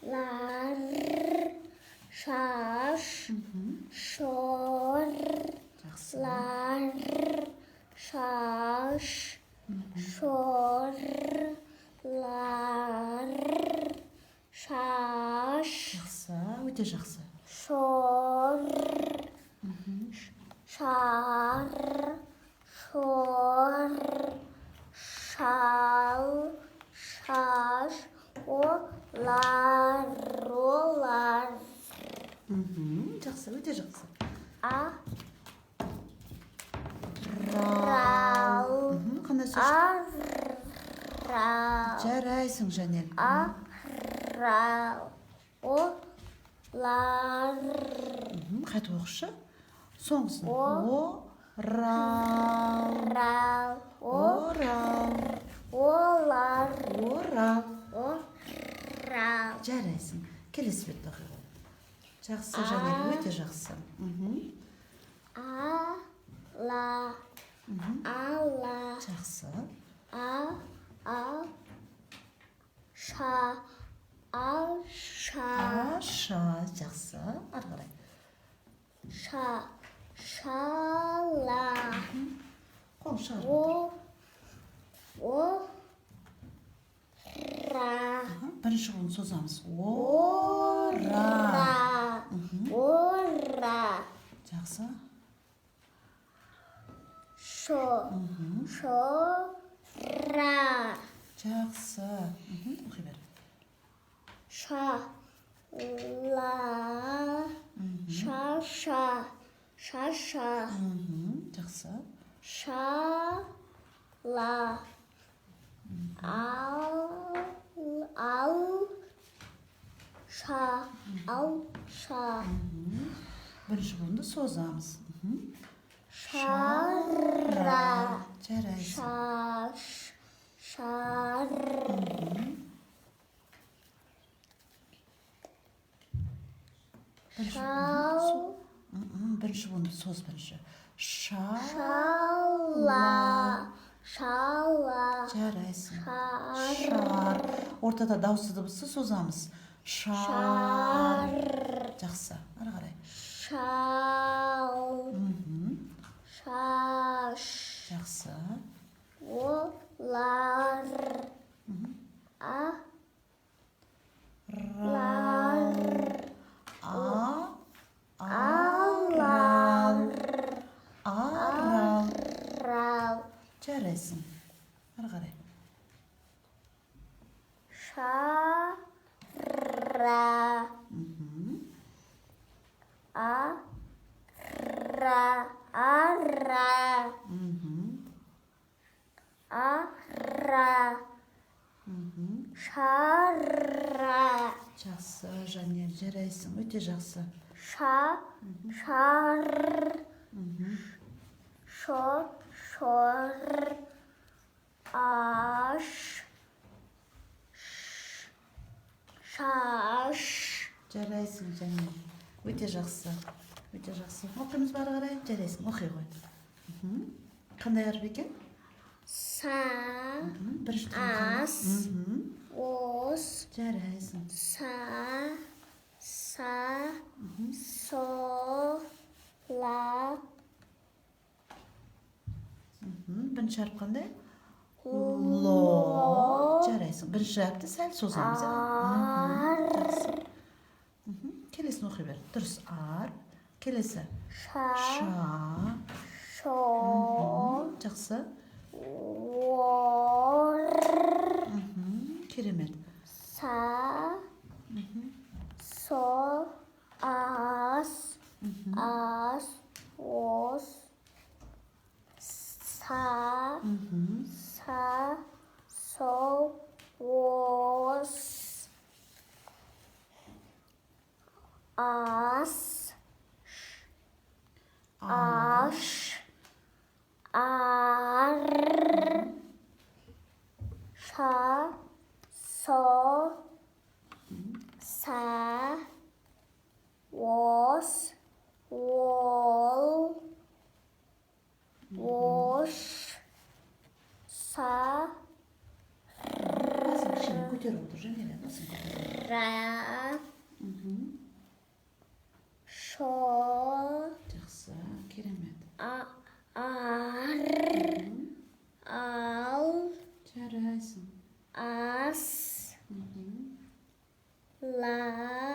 лар, шаш, шор, Жақсы. лар, шаш, шор, лар, шаш, Жақсы, өте жақсы. шор, шар, шор, шал, шаш, олар, олар. Жақсы, өте жақсы. А, Рал. Қандай сөз? арал, Жарайсың, Жанел. арал, олар, Қайтып оқышы. Соңғысын. О. Орал. рал, Орал. олар, Орал. орал. Жарайсың. Келесі бетті оқиға. Жақсы, Жанел, өте жақсы. Ала, ала, Жақсы. ал, ша, ал, ша, Аша. Жақсы. Ары қарай. ша, шала, Қолын шығарып о, ра, бірінші қолын созамыз. ора, ора, Жақсы. шо, шора, Жақсы. Оқи бер. шала, шаша, шаша, Жақсы. шала, ал, ша, ал, ша, Бірінші қолынды созамыз. шара, Жарайсың. шаш, шар, шал, Бірінші қолынды соз бірінші. шала, шала, Жарайсың. шар, Шар. Ортада дауысты дыбысты созамыз. Шар. Жақсы. Ары қарай. шал, шаш, Жақсы. олар, Рал. алар, Арал. рал, Жарайсың. Ары қарай. шара, ара, шара, Жақсы, Жанел, жарайсың. Өте жақсы. шар, шор, аш, шаш, Жарайсың, Жанел. Өте жақсы. Өте жақсы. Оқимыз бары қарай. Жарайсың. Оқи ғой. Қандай әріп екен? са, Бірінші ас, ос, Жарайсың. са, со, ла, Бірінші әріп қандай? Ло. Жарайсың. Бірінші әріпті сәл созамыз. Жақсы. Келесін оқи бер. Дұрыс. Ар. Келесі. ша, Ша. шо, Жақсы. ор, Керемет. са, со, ас, ос, са, со, ос, ас, аш, ар, ша, со, са, ос, ол, ош, са, Басын кішкене көтеріп отыр, Жанел. Басын көтеріп. ра, Ar. Al. Жарайсың. As. La.